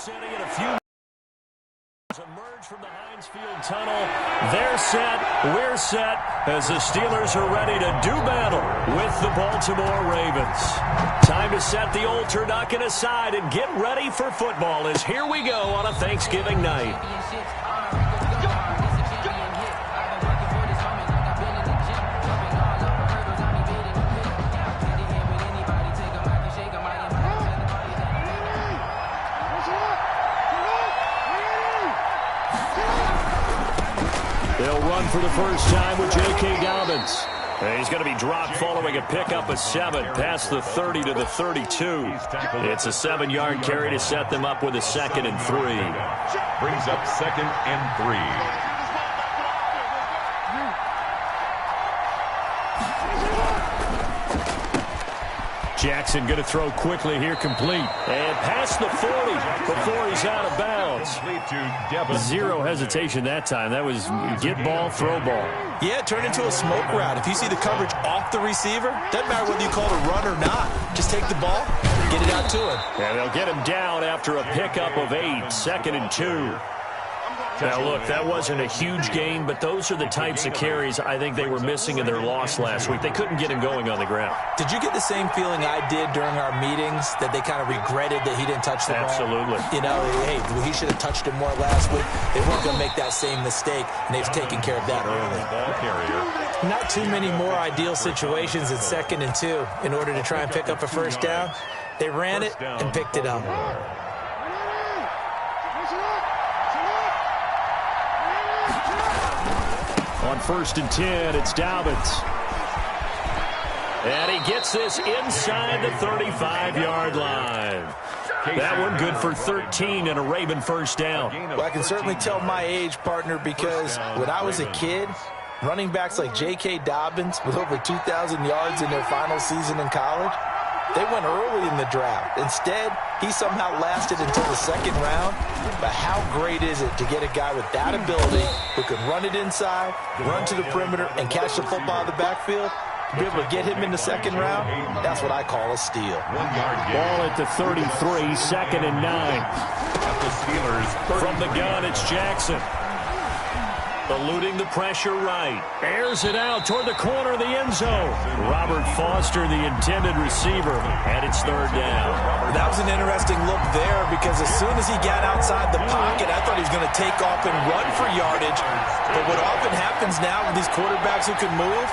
City in a few emerge from the Heinz Field tunnel. They're set, we're set, as the Steelers are ready to do battle with the Baltimore Ravens. Time to set the old turducken aside and get ready for football, as here we go on a Thanksgiving night. They'll run for the first time with J.K. Dobbins. And he's going to be dropped following a pickup of 7 past the 30 to the 32. It's a 7-yard carry to set them up with a 2nd and 3. Brings up 2nd and 3. Jackson going to throw quickly here, complete. And past the 40 before he's out of bounds. Zero hesitation that time. That was get ball, throw ball. Yeah, it turned into a smoke route. If you see the coverage off the receiver, doesn't matter whether you call it a run or not. Just take the ball, get it out to him. And they'll get him down after a pickup of 8, 2nd and 2. Now, look, that wasn't a huge gain, but those are the types of carries I think they were missing in their loss last week. They couldn't get him going on the ground. Did you get the same feeling I did during our meetings, that they kind of regretted that he didn't touch the ball? Absolutely. You know, hey, he should have touched it more last week. They weren't going to make that same mistake, and they've taken care of that early. Not too many more ideal situations in 2nd and 2 in order to try and pick up a first down. They ran it and picked it up. On 1st and 10, it's Dobbins. And he gets this inside the 35-yard line. That one good for 13 and a Raven first down. Well, I can certainly tell my age, partner, because when I was a kid, running backs like J.K. Dobbins with over 2,000 yards in their final season in college, they went early in the draft. Instead, he somehow lasted until the 2nd round. But how great is it to get a guy with that ability who can run it inside, run to the perimeter, and catch the football out of the backfield? To be able to get him in the 2nd round, that's what I call a steal. Ball at the 33, 2nd and 9. From the gun, it's Jackson. Eluding the pressure right. Airs it out toward the corner of the end zone. Robert Foster, the intended receiver, and it's 3rd down. That was an interesting look there, because as soon as he got outside the pocket, I thought he was going to take off and run for yardage. But what often happens now with these quarterbacks who can move,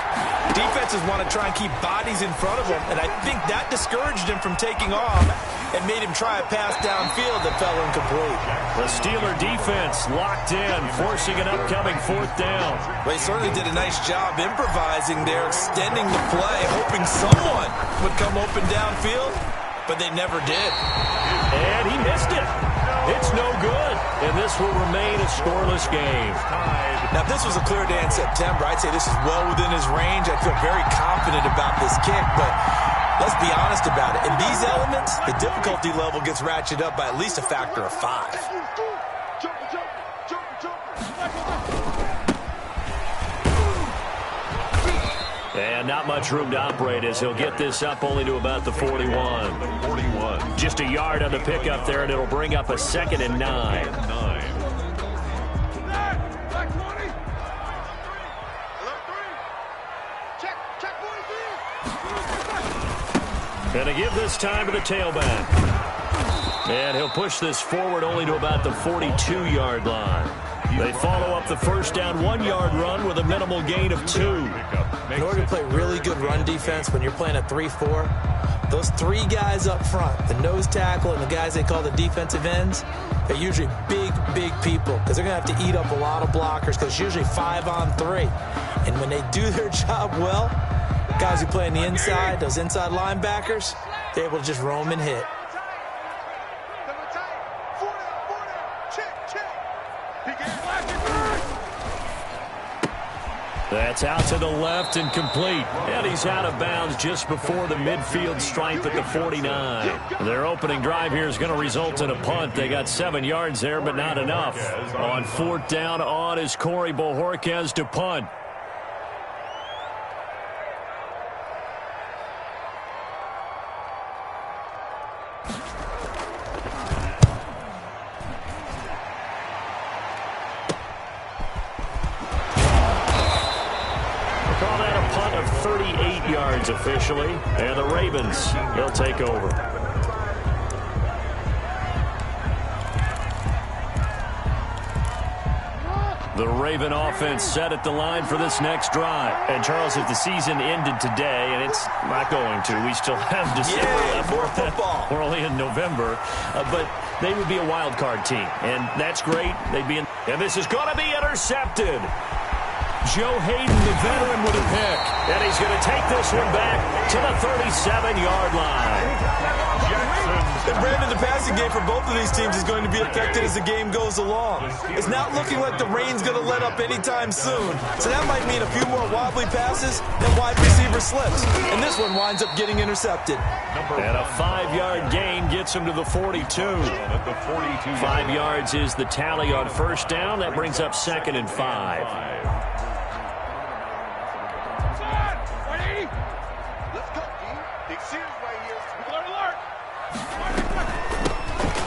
defenses want to try and keep bodies in front of them, and I think that discouraged him from taking off and made him try a pass downfield that fell incomplete. The Steeler defense locked in, forcing an upcoming 4th down. They certainly did a nice job improvising there, extending the play, hoping someone would come open downfield, but they never did. And he missed it. It's no good, and this will remain a scoreless game. Now, if this was a clear day in September, I'd say this is well within his range. I feel very confident about this kick, but let's be honest about it. In these elements, the difficulty level gets ratcheted up by at least a factor of 5. And not much room to operate, as he'll get this up only to about the 41. Just a yard on the pickup there, and it'll bring up a 2nd and 9. And to give this time to the tailback. And he'll push this forward only to about the 42-yard line. They follow up the first down 1-yard run with a minimal gain of 2. In order to play really good run defense when you're playing a 3-4, those 3 guys up front, the nose tackle and the guys they call the defensive ends, they're usually big people, because they're going to have to eat up a lot of blockers, because it's usually 5 on 3. And when they do their job well, guys who play on the inside, those inside linebackers, they're able to just roam and hit. That's out to the left and complete. And he's out of bounds just before the midfield stripe at the 49. Their opening drive here is going to result in a punt. They got 7 yards there, but not enough. On 4th down on is Corey Bojorquez to punt. 38 yards officially, and the Ravens, they'll take over. The Raven offense set at the line for this next drive. And, Charles, if the season ended today, and it's not going to, we still have December left. More football. We're only in November. But they would be a wild card team, and that's great. They'd be in. And this is going to be intercepted. Joe Hayden, the veteran, with a pick. And he's going to take this one back to the 37-yard line. And Brandon, the passing game for both of these teams is going to be affected as the game goes along. It's not looking like the rain's going to let up anytime soon. So that might mean a few more wobbly passes and wide receiver slips. And this one winds up getting intercepted. And a 5-yard gain gets him to the 42. 5 yards is the tally on first down. That brings up 2nd and 5.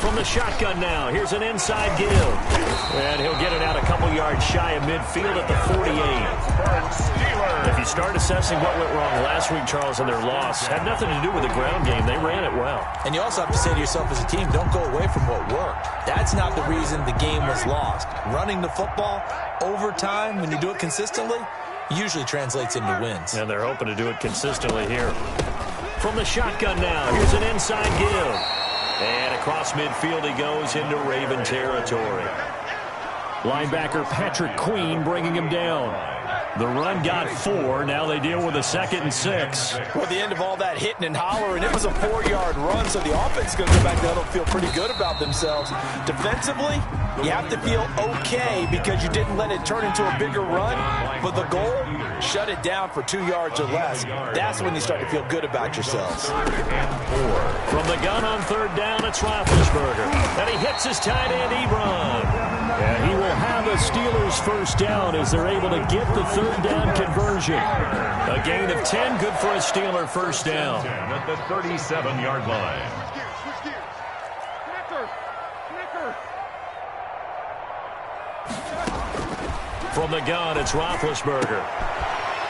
From the shotgun now, here's an inside give. And he'll get it out a couple yards shy of midfield at the 48. If you start assessing what went wrong last week, Charles, in their loss, had nothing to do with the ground game. They ran it well. And you also have to say to yourself as a team, don't go away from what worked. That's not the reason the game was lost. Running the football over time, when you do it consistently, usually translates into wins. And they're hoping to do it consistently here. From the shotgun now, here's an inside give. And across midfield he goes into Raven territory. Linebacker Patrick Queen bringing him down. The run got 4. Now they deal with a 2nd and 6. Well, the end of all that hitting and hollering, it was a 4-yard run, so the offense is going to go back to huddle and feel pretty good about themselves. Defensively, you have to feel okay because you didn't let it turn into a bigger run. But the goal, shut it down for 2 yards or less. That's when you start to feel good about yourselves. From the gun on 3rd down, it's Roethlisberger. And he hits his tight end, Ebron. And he will have a Steelers first down as they're able to get the 3rd down conversion. A gain of 10, good for a Steeler first down. At the 37-yard line. From the gun, it's Roethlisberger.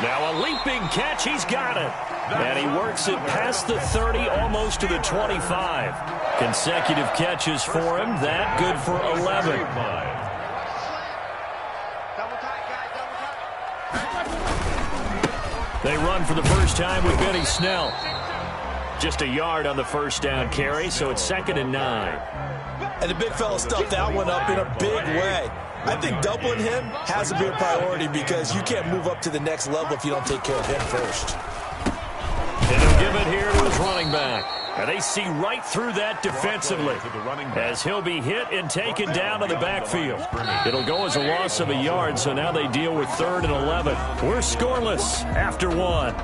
Now a leaping catch, he's got it. And he works it past the 30, almost to the 25. Consecutive catches for him, that good for 11. They run for the first time with Benny Snell. Just a yard on the first down carry, so it's 2nd and 9. And the big fella stuffed that one up in a big way. I think doubling him has to be a priority because you can't move up to the next level if you don't take care of him first. And he'll give it here to his running back. And they see right through that defensively as he'll be hit and taken down to the backfield. It'll go as a loss of a yard, so now they deal with 3rd and 11. We're scoreless after 1.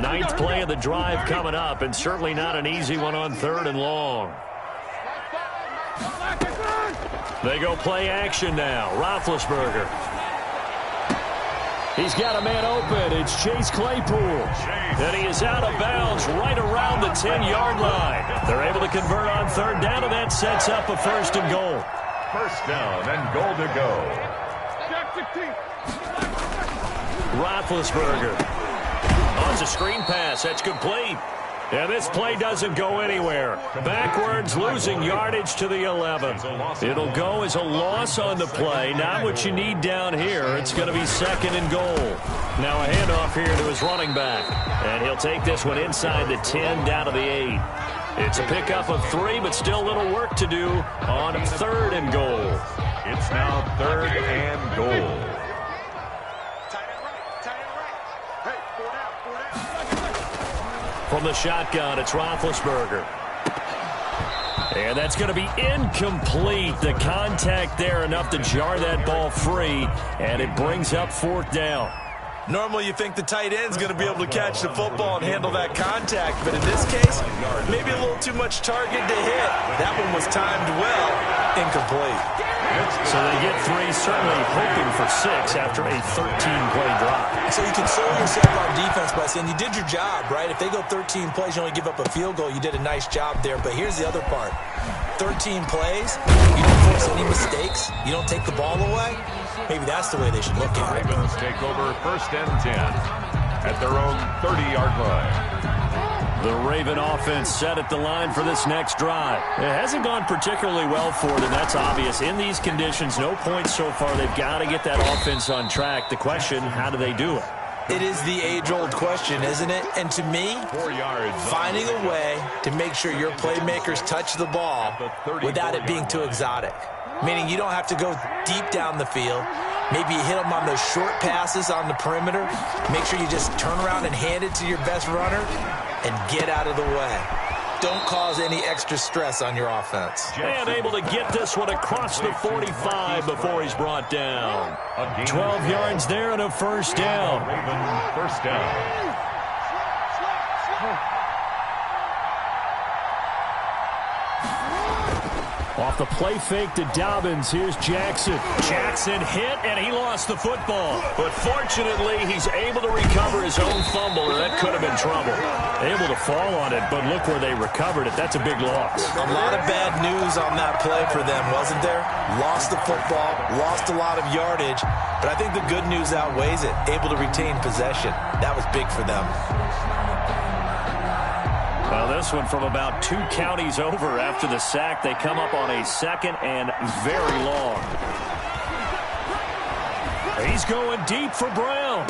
Ninth play of the drive coming up, and certainly not an easy one on 3rd and long. They go play action now. Roethlisberger. He's got a man open. It's Chase Claypool. And he is out of bounds right around the 10-yard line. They're able to convert on 3rd down, and that sets up a 1st and goal. First down and goal to go. Roethlisberger. Oh, it's a screen pass. That's complete. And this play doesn't go anywhere. Backwards, losing yardage to the 11. It'll go as a loss on the play. Not what you need down here. It's going to be 2nd and goal. Now a handoff here to his running back. And he'll take this one inside the 10 down to the 8. It's a pickup of 3, but still a little work to do on 3rd and goal. It's now 3rd and goal. From the shotgun, it's Roethlisberger. And that's going to be incomplete. The contact there enough to jar that ball free, and it brings up 4th down. Normally you think the tight end's going to be able to catch the football and handle that contact, but in this case, maybe a little too much target to hit. That one was timed well, incomplete. So they get 3, certainly hoping for 6 after a 13-play drive. So you console yourself on defense by saying you did your job, right? If they go 13 plays, you only give up a field goal, you did a nice job there. But here's the other part. 13 plays, you don't force any mistakes, you don't take the ball away, maybe that's the way they should look at it. Ravens take over 1st and 10 at their own 30-yard line. The Raven offense set at the line for this next drive. It hasn't gone particularly well for them, that's obvious. In these conditions, no points so far. They've got to get that offense on track. The question, how do they do it? It is the age-old question, isn't it? And to me, 4 yards. finding a way to make sure your playmakers touch the ball without it being too exotic. Meaning you don't have to go deep down the field. Maybe you hit them on those short passes on the perimeter. Make sure you just turn around and hand it to your best runner and get out of the way. Don't cause any extra stress on your offense. And able to get this one across the 45 before he's brought down. 12 yards there and a first down. Raven first down. Off the play fake to Dobbins, here's Jackson. Jackson hit, and he lost the football. But fortunately, he's able to recover his own fumble, or that could have been trouble. Able to fall on it, but look where they recovered it. That's a big loss. A lot of bad news on that play for them, wasn't there? Lost the football, lost a lot of yardage, but I think the good news outweighs it. Able to retain possession. That was big for them. Well, this one from about 2 counties over after the sack. They come up on a 2nd and very long. He's going deep for Brown.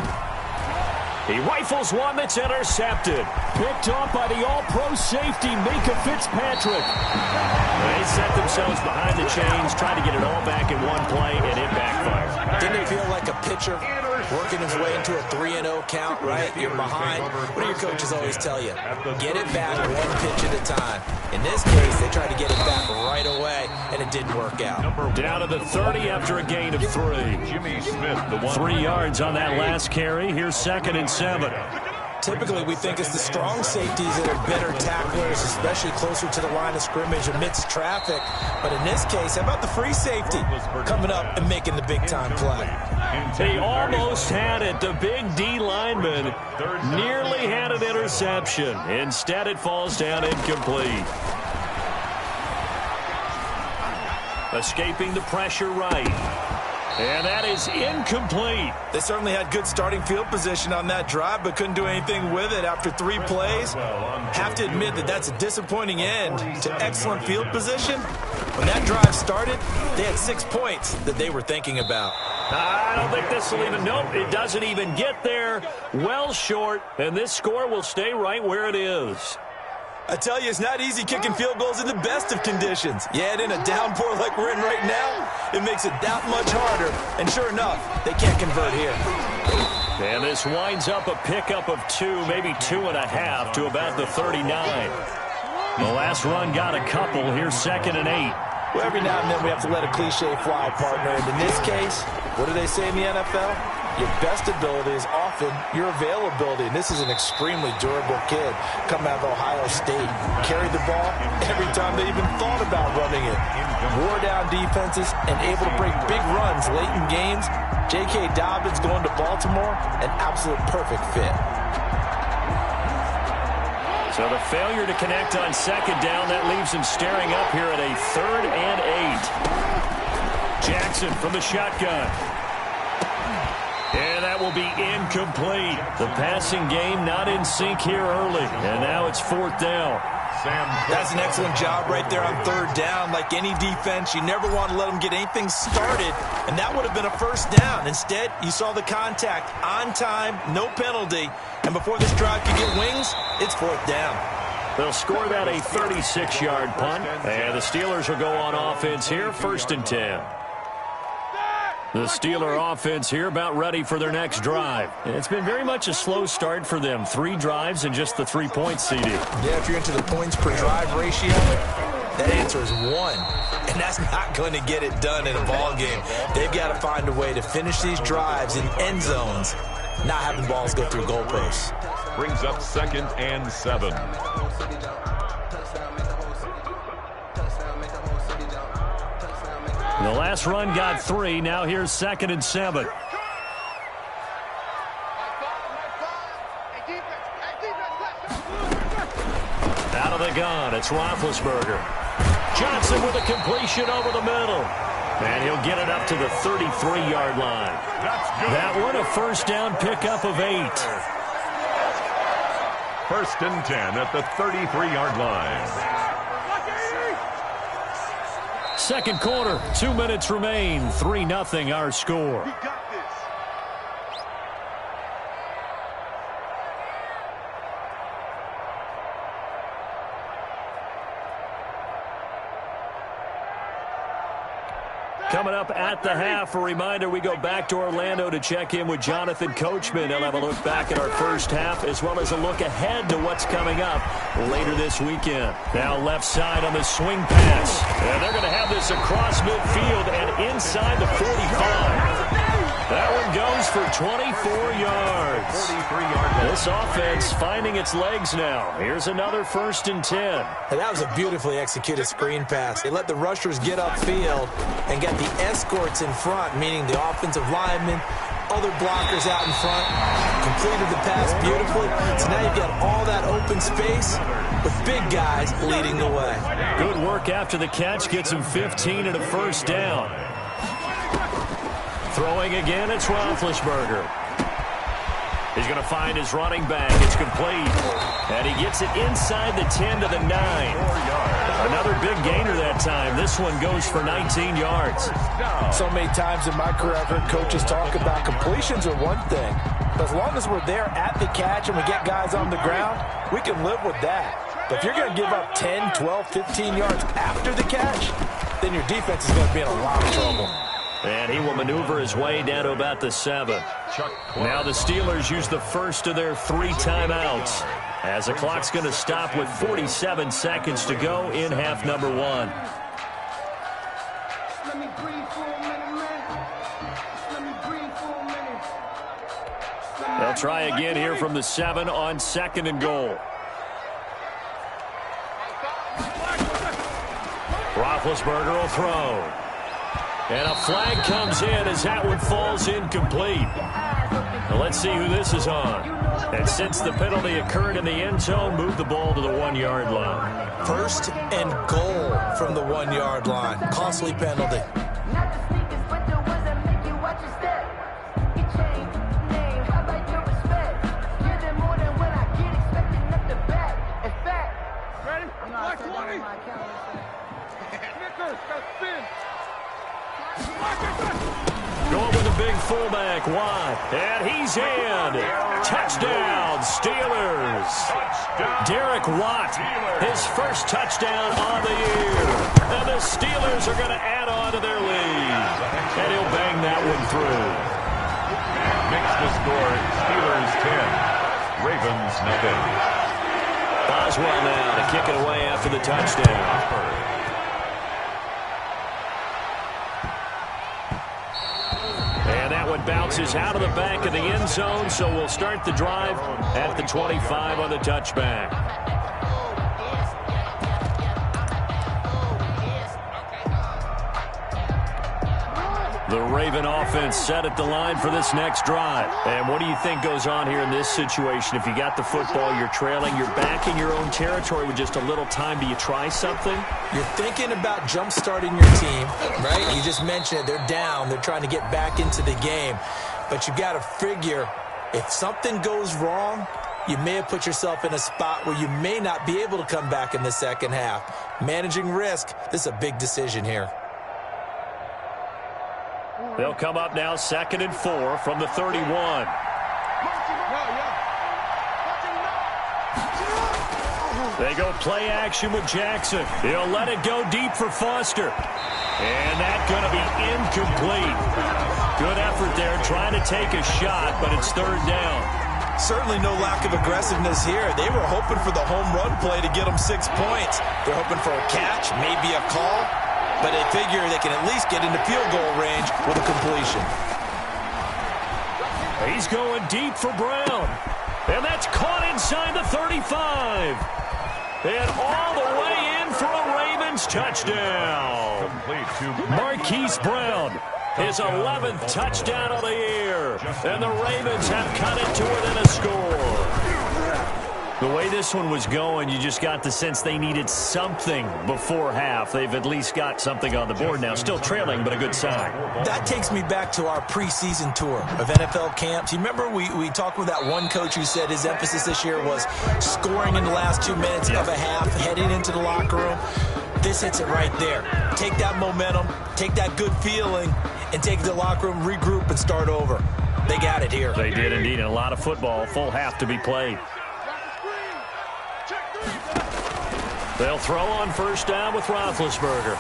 He rifles one that's intercepted. Picked off by the all-pro safety, Minkah Fitzpatrick. They set themselves behind the chains, trying to get it all back in one play, and it backfired. Didn't it feel like a pitcher working his way into a 3-0 count, right? You're behind. What do your coaches always tell you? Get it back one pitch at a time. In this case, they tried to get it back right away, and it didn't work out. Down to the 30 after a gain of 3. Jimmy Smith, the 3 yards on that last carry. Here's 2nd and 7. Typically, we think it's the strong safeties that are better tacklers, especially closer to the line of scrimmage amidst traffic. But in this case, how about the free safety coming up and making the big-time play? He almost had it. The big D lineman nearly had an interception. Instead, it falls down incomplete. Escaping the pressure right. And that is incomplete. They certainly had good starting field position on that drive, but couldn't do anything with it after 3 plays. Have to admit that that's a disappointing end to excellent field position. When that drive started, they had 6 points that they were thinking about. I don't think this will even, nope, it doesn't even get there. Well short, and this score will stay right where it is. I tell you, it's not easy kicking field goals in the best of conditions. Yet in a downpour like we're in right now, it makes it that much harder. And sure enough, they can't convert here. And this winds up a pickup of 2, maybe 2.5 to about the 39. The last run got a couple. Here's 2nd and 8. Well, every now and then we have to let a cliche fly, partner. And in this case, what do they say in the NFL? Your best ability is often your availability. And this is an extremely durable kid coming out of Ohio State. Carried the ball every time they even thought about running it. Wore down defenses and able to break big runs late in games. J.K. Dobbins going to Baltimore, an absolute perfect fit. So the failure to connect on 2nd down, that leaves him staring up here at a 3rd and 8. Jackson from the shotgun. And that will be incomplete. The passing game not in sync here early. And now it's 4th down. That's an excellent job right there on 3rd down. Like any defense, you never want to let them get anything started. And that would have been a first down. Instead, you saw the contact on time, no penalty. And before this drive could get wings, it's 4th down. They'll score that a 36-yard punt. And the Steelers will go on offense here, 1st and 10. The Steeler offense here about ready for their next drive. It's been very much a slow start for them. 3 drives and just the 3 points, CD. Yeah, if you're into the points per drive ratio, that answer is 1. And that's not going to get it done in a ball game. They've got to find a way to finish these drives in end zones, not having balls go through goalposts. Brings up 2nd and 7. The last run got 3. Now here's 2nd and 7. Out of the gun, it's Roethlisberger. Johnson with a completion over the middle. And he'll get it up to the 33-yard line. That one, a first down pickup of 8. First and 10 at the 33-yard line. Second quarter, 2 minutes remain. 3-0 our score. Coming up at the half, a reminder, we go back to Orlando to check in with Jonathan Coachman. He'll have a look back at our first half as well as a look ahead to what's coming up later this weekend. Now left side on the swing pass. And they're going to have this across midfield and inside the 45. That one goes for 24 yards. This offense finding its legs now. Here's another first and 10. And that was a beautifully executed screen pass. They let the rushers get upfield and get the escorts in front, meaning the offensive linemen, other blockers out in front, completed the pass beautifully. So now you've got all that open space with big guys leading the way. Good work after the catch. Gets him 15 and a first down. Throwing again, it's Roethlisberger. He's going to find his running back. It's complete. And he gets it inside the 10 to the 9. Another big gainer that time. This one goes for 19 yards. So many times in my career I've heard coaches talk about completions are one thing. But as long as we're there at the catch and we get guys on the ground, we can live with that. But if you're going to give up 10, 12, 15 yards after the catch, then your defense is going to be in a lot of trouble. And he will maneuver his way down to about the 7. Now the Steelers use the first of their 3 timeouts as the clock's going to stop with 47 seconds to go in half number 1. They'll try again here from the 7 on 2nd and goal. Roethlisberger will throw. And a flag comes in as that one falls incomplete. Now let's see who this is on. And since the penalty occurred in the end zone, move the ball to the 1-yard line. First and goal from the 1-yard line. Costly penalty. Going with a big fullback, Watt, and he's in. Touchdown, Steelers. Derek Watt, his first touchdown on the year. And the Steelers are going to add on to their lead. And he'll bang that one through. Makes the score Steelers 10, Ravens nothing. Boswell now to kick it away after the touchdown. And that one bounces out of the back of the end zone, so we'll start the drive at the 25 on the touchback. The Raven offense set at the line for this next drive. And what do you think goes on here in this situation? If you got the football, you're trailing, you're back in your own territory with just a little time. Do you try something? You're thinking about jump-starting your team, right? You just mentioned it. They're down. They're trying to get back into the game. But you got to figure, if something goes wrong, you may have put yourself in a spot where you may not be able to come back in the second half. Managing risk, this is a big decision here. They'll come up now 2nd and 4 from the 31. They go play action with Jackson. He'll let it go deep for Foster. And that's going to be incomplete. Good effort there trying to take a shot, but it's 3rd down. Certainly no lack of aggressiveness here. They were hoping for the home run play to get them 6 points. They're hoping for a catch, maybe a call. But they figure they can at least get into field goal range with a completion. He's going deep for Brown. And that's caught inside the 35. And all the way in for a Ravens touchdown. Marquise Brown, his 11th touchdown of the year. And the Ravens have cut it to within a score. The way this one was going, you just got the sense they needed something before half. They've at least got something on the board now. Still trailing, but a good sign. That takes me back to our preseason tour of NFL camps. You remember we talked with that one coach who said his emphasis this year was scoring in the last 2 minutes of a half, heading into the locker room. This hits it right there. Take that momentum, take that good feeling, and take it to the locker room, regroup, and start over. They got it here. They did indeed, and a lot of football, full half to be played. They'll throw on first down with Roethlisberger.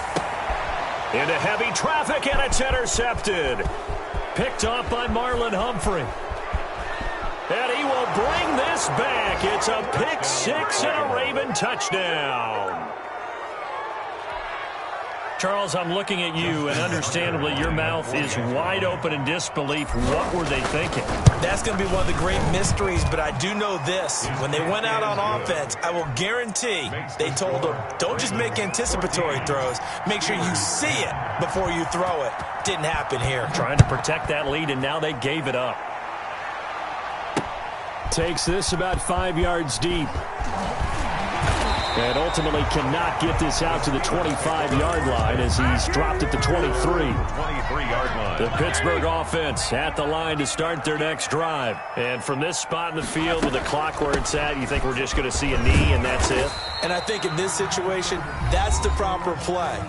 Into heavy traffic, and it's intercepted. Picked off by Marlon Humphrey. And he will bring this back. It's a pick six and a Raven touchdown. Charles, I'm looking at you, and understandably your mouth is wide open in disbelief. What were they thinking? That's going to be one of the great mysteries, but I do know this. When they went out on offense, I will guarantee they told them, don't just make anticipatory throws. Make sure you see it before you throw it. Didn't happen here. Trying to protect that lead, and now they gave it up. Takes this about 5 yards deep. And ultimately cannot get this out to the 25-yard line as he's dropped at the 23. 23-yard line. The Pittsburgh offense at the line to start their next drive. And from this spot in the field with the clock where it's at, you think we're just going to see a knee and that's it? And I think in this situation, that's the proper play.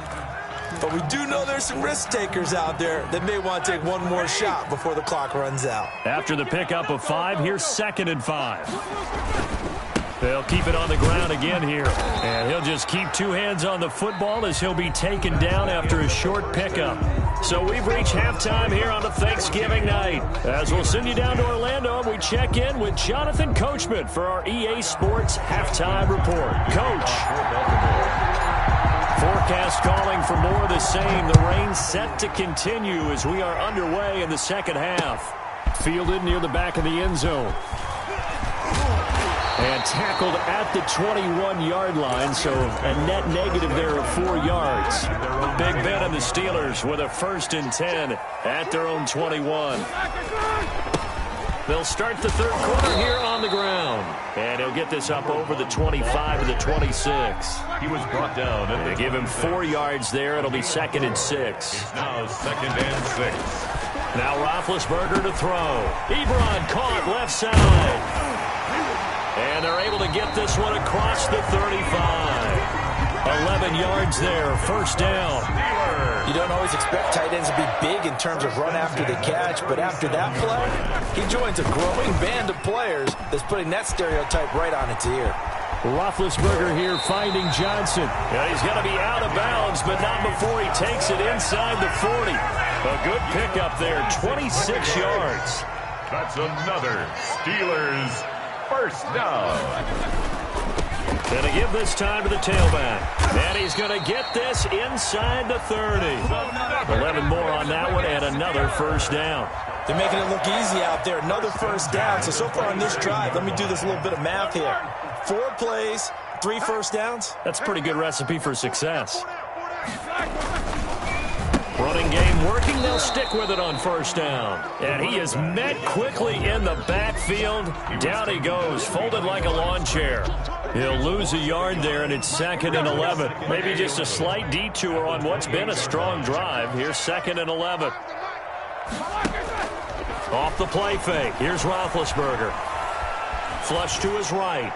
But we do know there's some risk takers out there that may want to take one more shot before the clock runs out. After the pickup of 5, here's 2nd and 5. They'll keep it on the ground again here. And he'll just keep 2 hands on the football as he'll be taken down after a short pickup. So we've reached halftime here on a Thanksgiving night. As we'll send you down to Orlando, we check in with Jonathan Coachman for our EA Sports Halftime Report. Coach. Forecast calling for more of the same. The rain set to continue as we are underway in the second half. Fielded near the back of the end zone. And tackled at the 21-yard line, so a net negative there of 4 yards. Big Ben and the Steelers with a 1st and 10 at their own 21. They'll start the third quarter here on the ground. And he'll get this up over the 25 to the 26. He was brought down. They give him 4 yards there. It'll be 2nd and 6. Now 2nd and 6. Now Roethlisberger to throw. Ebron caught left side. And they're able to get this one across the 35. 11 yards there, 1st down. You don't always expect tight ends to be big in terms of run after the catch, but after that play, he joins a growing band of players that's putting that stereotype right on its ear. Roethlisberger here finding Johnson. Yeah, he's going to be out of bounds, but not before he takes it inside the 40. A good pickup there, 26 yards. That's another Steelers 1st down. Going to give this time to the tailback. And he's going to get this inside the 30. 11 more on that one and another 1st down. They're making it look easy out there. Another 1st down. So far on this drive, let me do this little bit of math here. 4 plays, 3 1st downs. That's a pretty good recipe for success. Running game working. They'll stick with it on 1st down. And he is met quickly in the backfield. Down he goes, folded like a lawn chair. He'll lose a yard there, and it's 2nd and 11. Maybe just a slight detour on what's been a strong drive. Here's 2nd and 11. Off the play fake. Here's Roethlisberger. Flush to his right.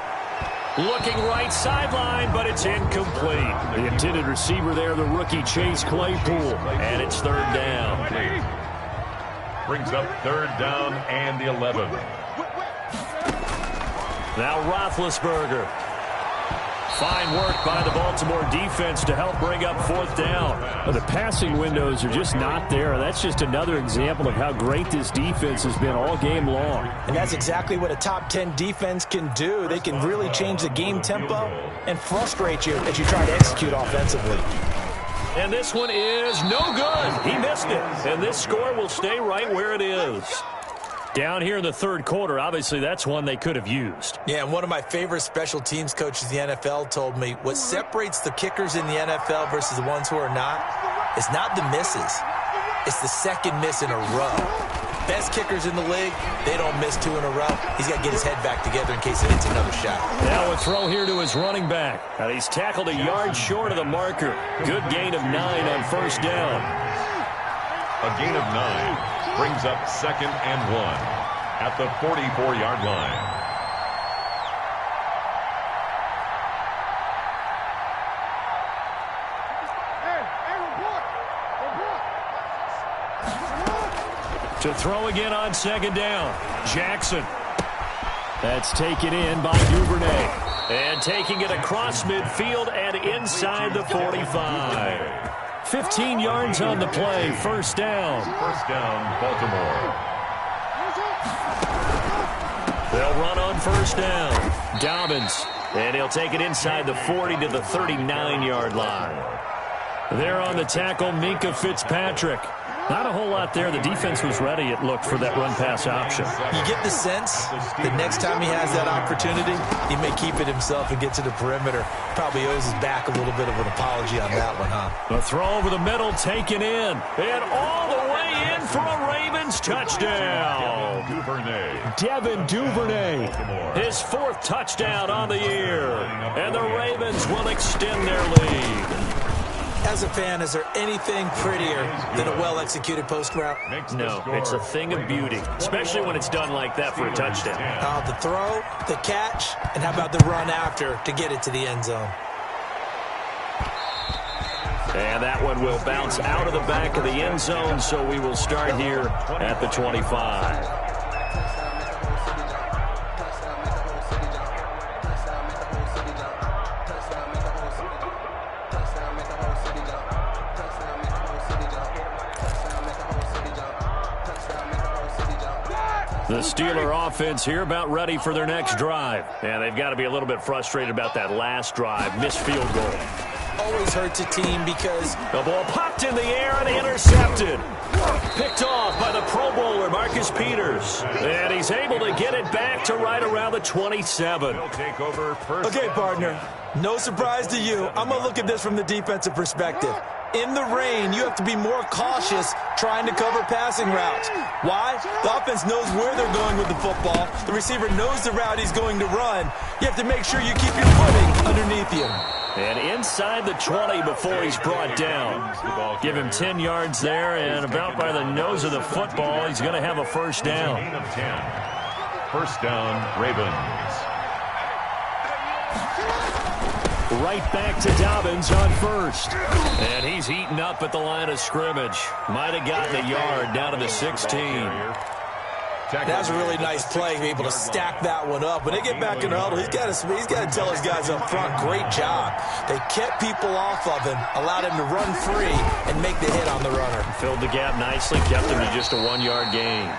Looking right sideline, but it's incomplete. The intended receiver there, the rookie Chase Claypool. And it's 3rd down. Brings up 3rd down and the 11. Now Roethlisberger. Fine work by the Baltimore defense to help bring up 4th down. Well, the passing windows are just not there. That's just another example of how great this defense has been all game long. And that's exactly what a top 10 defense can do. They can really change the game tempo and frustrate you as you try to execute offensively. And this one is no good. He missed it. And this score will stay right where it is. Down here in the 3rd quarter, obviously that's one they could have used. Yeah, and one of my favorite special teams coaches in the NFL told me what separates the kickers in the NFL versus the ones who are not is not the misses. It's the 2nd miss in a row. best kickers in the league, they don't miss 2 in a row. He's got to get his head back together in case he hits another shot. Now a throw here to his running back. And he's tackled a yard short of the marker. Good gain of 9 on first down. A gain of 9 brings up 2nd and 1 at the 44-yard line. To throw again on 2nd down. Jackson. That's taken in by Duvernay. And taking it across midfield and inside the 45. 15 yards on the play. First down. First down, Baltimore. They'll run on first down. Dobbins. And he'll take it inside the 40 to the 39-yard line. There on the tackle, Minkah Fitzpatrick. Not a whole lot there. The defense was ready, it looked, for that run-pass option. You get the sense that next time he has that opportunity, he may keep it himself and get to the perimeter. Probably owes his back a little bit of an apology on that one, huh? A throw over the middle, taken in. And all the way in for a Ravens touchdown. Devin Duvernay. His 4th touchdown on the year. And the Ravens will extend their lead. As a fan, is there anything prettier than a well-executed post route? No, it's a thing of beauty, especially when it's done like that for a touchdown. The throw, the catch, and how about the run after to get it to the end zone? And that one will bounce out of the back of the end zone, so we will start here at the 25. The Steeler offense here about ready for their next drive. And they've got to be a little bit frustrated about that last drive. Missed field goal. Always hurts a team because the ball popped in the air and intercepted. Picked off by the Pro Bowler, Marcus Peters. And he's able to get it back to right around the 27. He'll take over first. Okay, partner. No surprise to you. I'm going to look at this from the defensive perspective. In the rain, you have to be more cautious trying to cover passing routes. Why? The offense knows where they're going with the football. The receiver knows the route he's going to run. You have to make sure you keep your footing underneath you. And inside the 20 before he's brought down. Give him 10 yards there, and about by the nose of the football, he's going to have a first down. Gain of 10. First down, Ravens. Right back to Dobbins on first. And he's eaten up at the line of scrimmage. Might have gotten a yard down to the 16. That was a really nice play, be able to stack that one up. When they get back in the huddle, he's got to tell his guys up front, great job. They kept people off of him, allowed him to run free, and make the hit on the runner. Filled the gap nicely, kept him to just a 1-yard gain.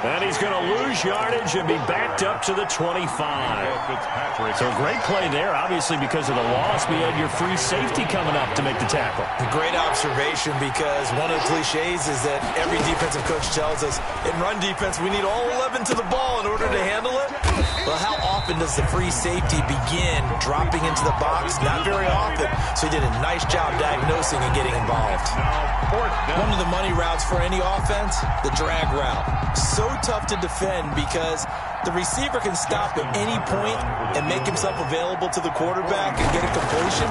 And he's going to lose yardage and be backed up to the 25. So a great play there, obviously because of the loss. We had your free safety coming up to make the tackle. A great observation, because one of the cliches is that every defensive coach tells us, in run defense, we need all 11 to the ball in order to handle it. Well, how often does the free safety begin dropping into the box? Not very often. So he did a nice job diagnosing and getting involved. One of the money routes for any offense, the drag route. So tough to defend because the receiver can stop at any point and make himself available to the quarterback and get a completion.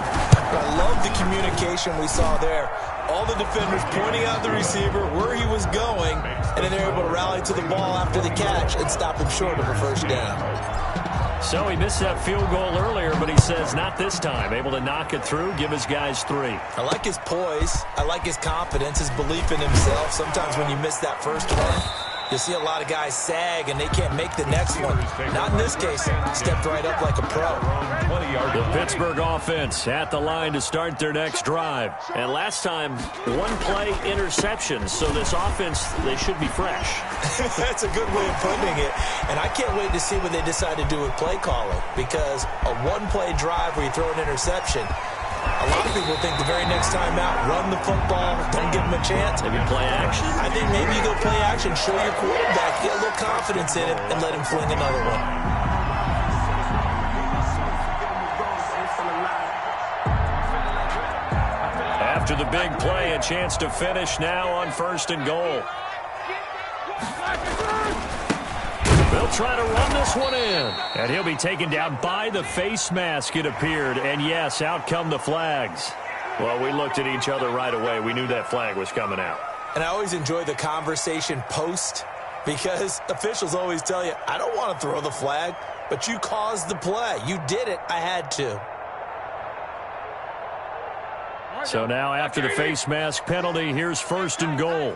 But I love the communication we saw there. All the defenders pointing out the receiver, where he was going, and then they're able to rally to the ball after the catch and stop him short of a first down. So he missed that field goal earlier, but he says not this time. Able to knock it through, give his guys 3. I like his poise. I like his confidence, his belief in himself. Sometimes when you miss that first one, you see a lot of guys sag and they can't make the next one. Not in this case. Stepped right up like a pro. The Pittsburgh offense at the line to start their next drive. And last time, 1-play interception. So this offense, they should be fresh. That's a good way of putting it. And I can't wait to see what they decide to do with play calling. Because a 1-play drive where you throw an interception, a lot of people think the very next time out, run the football, don't give them a chance. Maybe play action. I think maybe you go play action, show your quarterback, get a little confidence in it, and let him fling another one. After the big play, a chance to finish now on 1st and goal. try to run this one in. And he'll be taken down by the face mask, it appeared. And, yes, out come the flags. Well, we looked at each other right away. We knew that flag was coming out. And I always enjoy the conversation post because officials always tell you, I don't want to throw the flag, but you caused the play. You did it. I had to. So now after the face mask penalty, here's 1st and goal.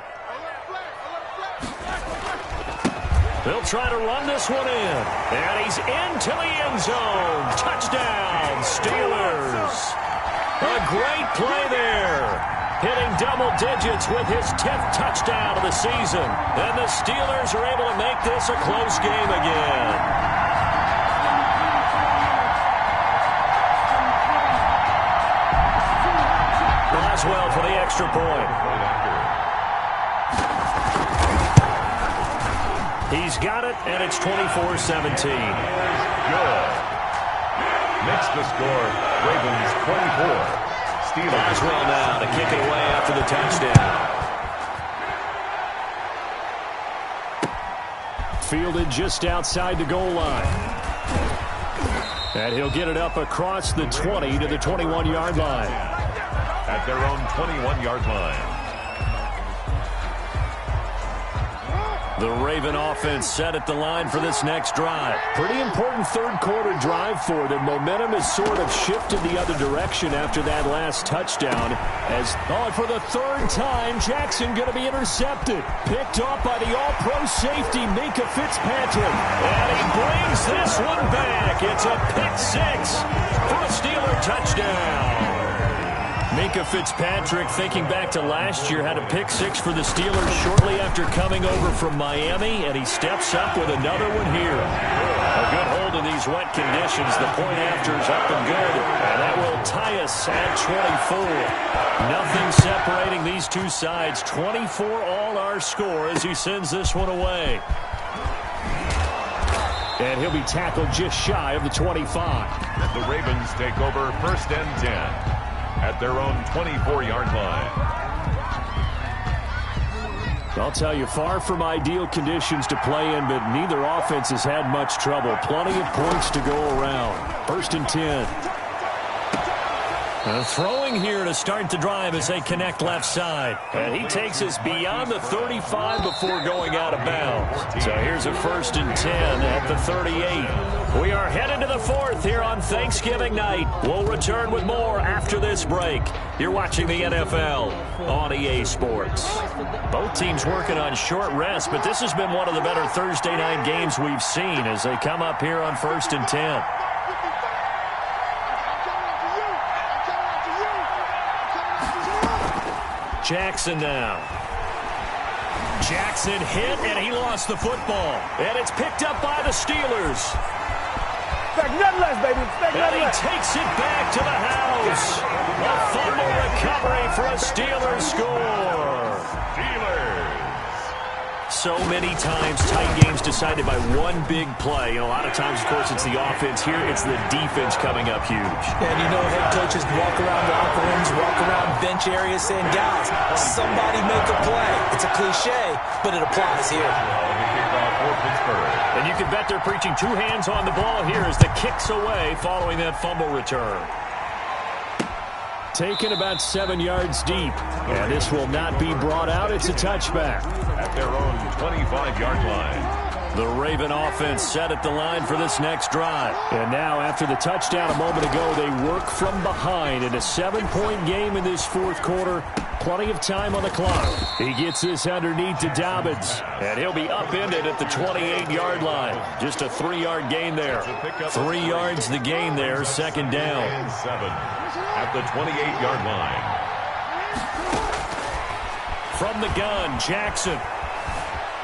They'll try to run this one in. And he's into the end zone. Touchdown, Steelers. A great play there. Hitting double digits with his 10th touchdown of the season. And the Steelers are able to make this a close game again. Well for the extra point. He's got it, and it's 24-17. Good. Makes the score Ravens 24. Steelers. Boswell now to kick it away after the touchdown. Fielded just outside the goal line. And he'll get it up across the 20 to the 21-yard line. At their own 21-yard line. The Raven offense set at the line for this next drive. Pretty important third-quarter drive for them. Momentum has sort of shifted the other direction after that last touchdown. As for the 3rd time, Jackson going to be intercepted. Picked off by the all-pro safety, Minkah Fitzpatrick. And he brings this one back. It's a pick-6 for a Steeler touchdown. Minkah Fitzpatrick, thinking back to last year, had a pick-6 for the Steelers shortly after coming over from Miami, and he steps up with another one here. A good hold in these wet conditions. The point after is up and good, and that will tie us at 24. Nothing separating these two sides. 24 all our score as he sends this one away. And he'll be tackled just shy of the 25. The Ravens take over 1st and 10. At their own 24-yard line. I'll tell you, far from ideal conditions to play in, but neither offense has had much trouble. Plenty of points to go around. 1st and 10. Throwing here to start the drive as they connect left side. And he takes us beyond the 35 before going out of bounds. So here's a 1st and 10 at the 38. We are headed to the 4th here on Thanksgiving night. We'll return with more after this break. You're watching the NFL on EA Sports. Both teams working on short rest, but this has been one of the better Thursday night games we've seen as they come up here on 1st and 10. Jackson now. Jackson hit, and he lost the football. And it's picked up by the Steelers. And he takes it back to the house. A fumble recovery for a Steelers score. Steelers. So many times tight games decided by one big play. And a lot of times, of course, it's the offense. Here, it's the defense coming up huge. And you know head coaches walk around locker rooms, walk around bench areas saying, guys, somebody make a play. It's a cliche, but it applies here. And you can bet they're preaching 2 hands on the ball here as the kick's away following that fumble return. Taken about 7 yards deep. And this will not be brought out. It's a touchback. At their own 25-yard line. The Raven offense set at the line for this next drive. And now, after the touchdown a moment ago, they work from behind in a 7-point game in this 4th quarter. Plenty of time on the clock. He gets this underneath to Dobbins. And he'll be upended at the 28-yard line. Just a 3-yard gain there. 3 yards the gain there, 2nd down. And 7 at the 28-yard line. From the gun, Jackson.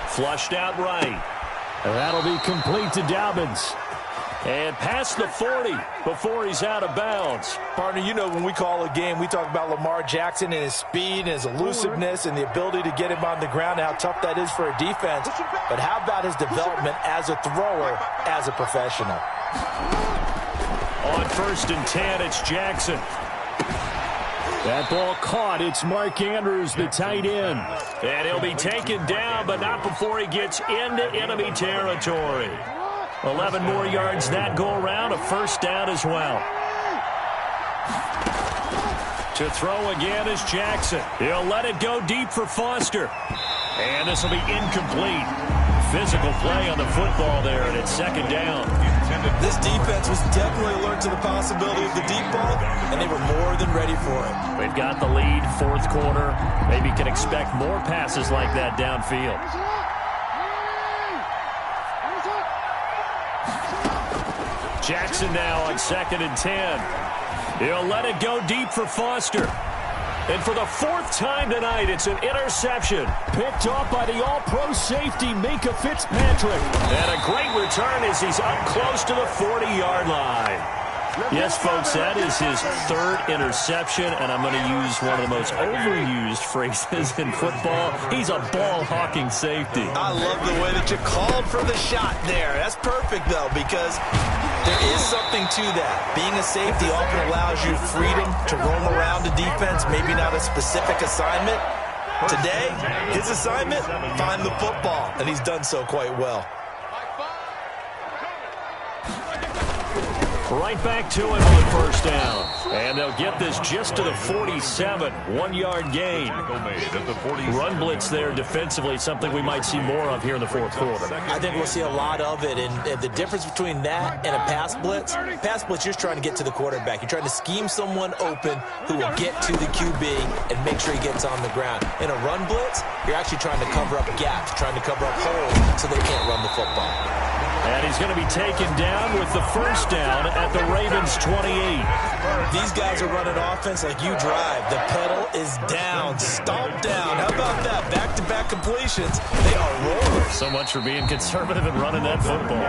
Flushed out right. That'll be complete to Dobbins. And past the 40 before he's out of bounds. Partner, you know when we call a game, we talk about Lamar Jackson and his speed and his elusiveness and the ability to get him on the ground and how tough that is for a defense. But how about his development as a thrower, as a professional? On 1st and 10, it's Jackson. That ball caught. It's Mark Andrews, the tight end. And he'll be taken down, but not before he gets into enemy territory. 11 more yards that go around, a first down as well. To throw again is Jackson. He'll let it go deep for Foster. And this will be incomplete. Physical play on the football there, and it's second down. This defense was definitely alert to the possibility of the deep ball, and they were more than ready for it. They've got the lead, fourth quarter. Maybe can expect more passes like that downfield. Jackson now on 2nd and 10. He'll let it go deep for Foster. And for the fourth time tonight, it's an interception. Picked off by the all-pro safety, Minkah Fitzpatrick. And a great return as he's up close to the 40-yard line. Yes, folks, that is his third interception, and I'm going to use one of the most overused phrases in football. He's a ball-hawking safety. I love the way that you called for the shot there. That's perfect, though, because there is something to that. Being a safety often allows you freedom to roam around the defense, maybe not a specific assignment. Today, his assignment, find the football, and he's done so quite well. Right back to it on first down. And they'll get this just to the 47. 1-yard gain. Run blitz there defensively, something we might see more of here in the fourth quarter. I think we'll see a lot of it. And the difference between that and a pass blitz, you're just trying to get to the quarterback. You're trying to scheme someone open who will get to the QB and make sure he gets on the ground. In a run blitz, you're actually trying to cover up gaps, trying to cover up holes so they can't run the football. And he's going to be taken down with the first down at the Ravens' 28. These guys are running offense like you drive. The pedal is down, stomp down. How about that? Back-to-back completions. They are rolling. So much for being conservative and running that football.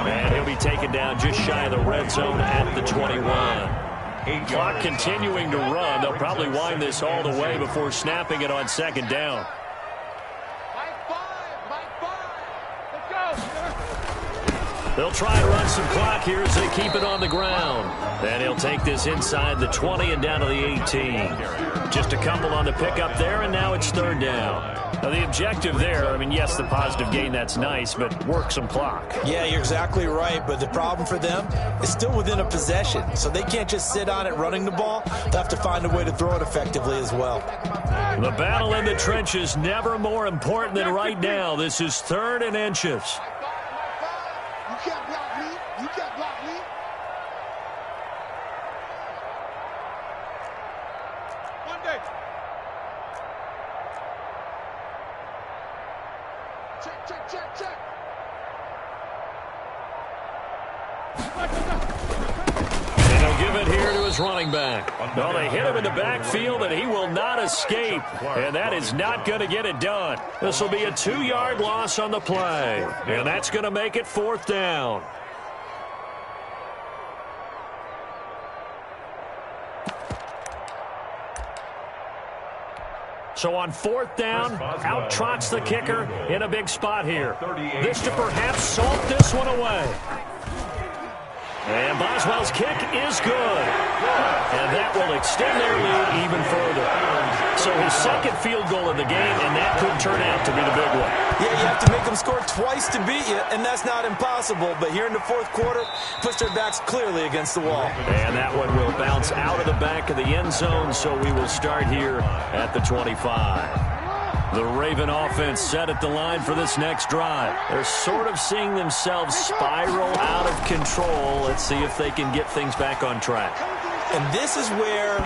And he'll be taken down just shy of the red zone at the 21. Clock continuing to run. They'll probably wind this all the way before snapping it on second down. They'll try to run some clock here as they keep it on the ground. And he'll take this inside the 20 and down to the 18. Just a couple on the pickup there, and now it's third down. Now, the objective there, I mean, yes, the positive gain, that's nice, but work some clock. Yeah, you're exactly right, but the problem for them is still within a possession, so they can't just sit on it running the ball. They'll have to find a way to throw it effectively as well. The battle in the trenches never more important than right now. This is 3rd and inches. You can't block me. You can't block me. Monday. Check. And he'll give it here to his running back. No, they hit him in the backfield, and he will not escape. And that is not going to get it done. This will be a 2-yard loss on the play. And that's going to make it 4th down. So on 4th down, out trots the kicker in a big spot here. This to perhaps salt this one away. And Boswell's kick is good. And that will extend their lead even further. So his second field goal of the game, and that could turn out to be the big one. Yeah, you have to make them score twice to beat you, and that's not impossible. But here in the fourth quarter, push their backs clearly against the wall. And that one will bounce out of the back of the end zone, so we will start here at the 25. The Raven offense set at the line for this next drive. They're sort of seeing themselves spiral out of control. Let's see if they can get things back on track. And this is where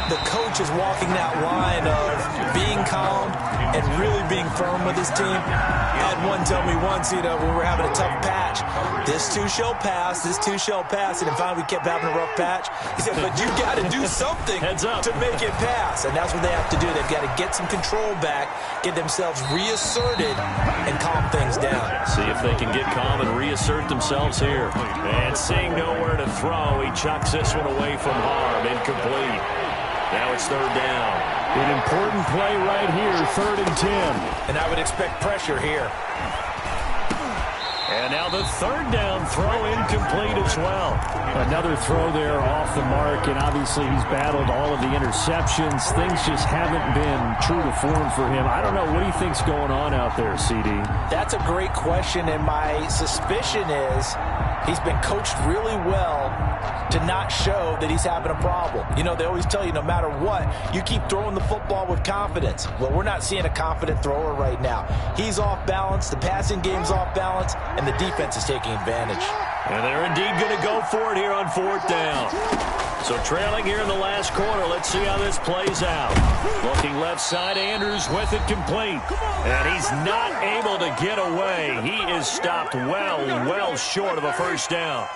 the coach is walking that line of being calm and really being firm with his team. I had one tell me once, when we were having a tough patch, this too shall pass, this too shall pass. And finally we kept having a rough patch. He said, but you got to do something to make it pass. And that's what they have to do. They've got to get some control back, get themselves reasserted, and calm things down. See if they can get calm and reassert themselves here. And seeing nowhere to throw, he chucks this one away from harm. Incomplete. Now it's third down. An important play right here, 3rd and 10. And I would expect pressure here. And And now the third down throw incomplete as well. Another throw there off the mark, and obviously he's battled all of the interceptions. Things just haven't been true to form for him. I don't know. What do you think's going on out there, CD? That's a great question, and my suspicion is he's been coached really well to not show that he's having a problem. You know, they always tell you no matter what, you keep throwing the football with confidence. Well, we're not seeing a confident thrower right now. He's off balance, the passing game's off balance, and the defense is taking advantage. And they're indeed going to go for it here on fourth down. So trailing here in the last quarter, let's see how this plays out. Looking left side, Andrews with it complete. And he's not able to get away. He is stopped well short of a first down.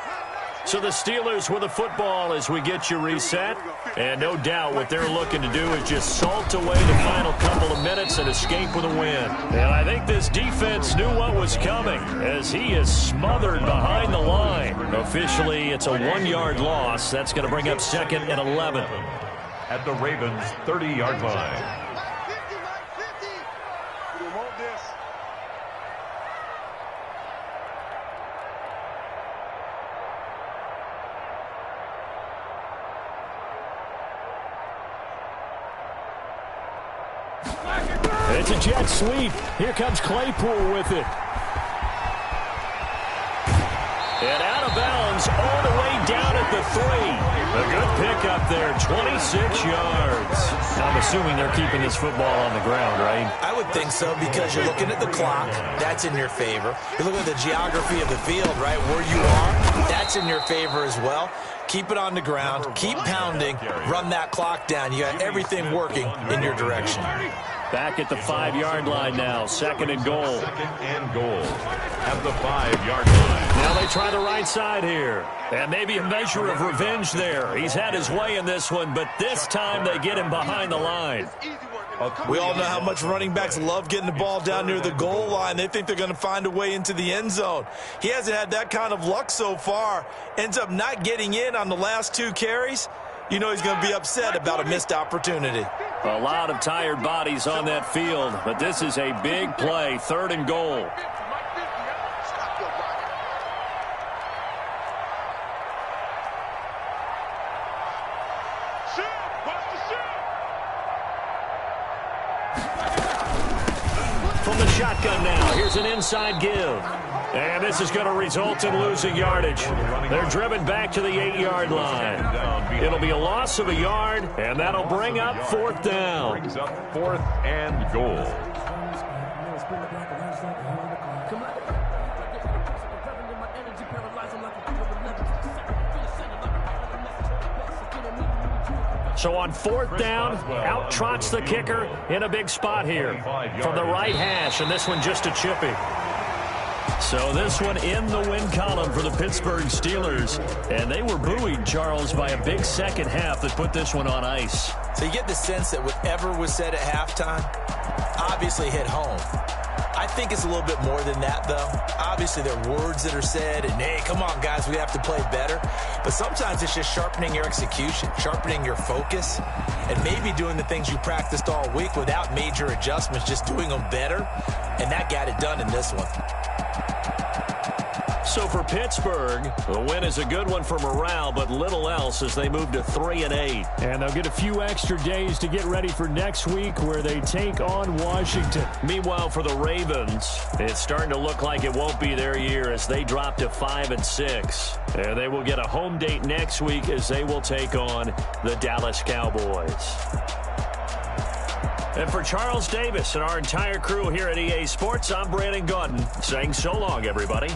So the Steelers with the football as we get you reset. And no doubt what they're looking to do is just salt away the final couple of minutes and escape with a win. And I think this defense knew what was coming as he is smothered behind the line. Officially, it's a 1-yard loss. That's going to bring up 2nd and 11. At the Ravens' 30-yard line. It's a jet sweep. Here comes Claypool with it. And out of bounds all the way down at the 3. A good pickup there, 26 yards. I'm assuming they're keeping this football on the ground, right? I would think so because you're looking at the clock. That's in your favor. You're looking at the geography of the field, right? Where you are, that's in your favor as well. Keep it on the ground. Keep pounding. Run that clock down. You got everything working in your direction. Back at the 5-yard line now. 2nd and goal. 2nd and goal at the 5-yard line. Now they try the right side here. And maybe a measure of revenge there. He's had his way in this one, but this time they get him behind the line. We all know how much running backs love getting the ball down near the goal line. They think they're going to find a way into the end zone. He hasn't had that kind of luck so far. Ends up not getting in on the last 2 carries. You know he's going to be upset about a missed opportunity. A lot of tired bodies on that field, but this is a big play. 3rd and goal. From the shotgun now, here's an inside give. And this is going to result in losing yardage. They're driven back to the 8-yard line. It'll be a loss of a yard, and that'll bring up 4th down. Brings up 4th and goal. So on 4th down, out trots the kicker in a big spot here from the right hash, and this one just a chippy. So this one in the win column for the Pittsburgh Steelers. And they were buoyed, Charles, by a big second half that put this one on ice. So you get the sense that whatever was said at halftime obviously hit home. I think it's a little bit more than that, though. Obviously, there are words that are said, and, hey, come on, guys, we have to play better. But sometimes it's just sharpening your execution, sharpening your focus, and maybe doing the things you practiced all week without major adjustments, just doing them better. And that got it done in this one. So for Pittsburgh, the win is a good one for morale, but little else as they move to 3-8. And they'll get a few extra days to get ready for next week where they take on Washington. Meanwhile, for the Ravens, it's starting to look like it won't be their year as they drop to 5-6. And they will get a home date next week as they will take on the Dallas Cowboys. And for Charles Davis and our entire crew here at EA Sports, I'm Brandon Gaudin saying so long, everybody.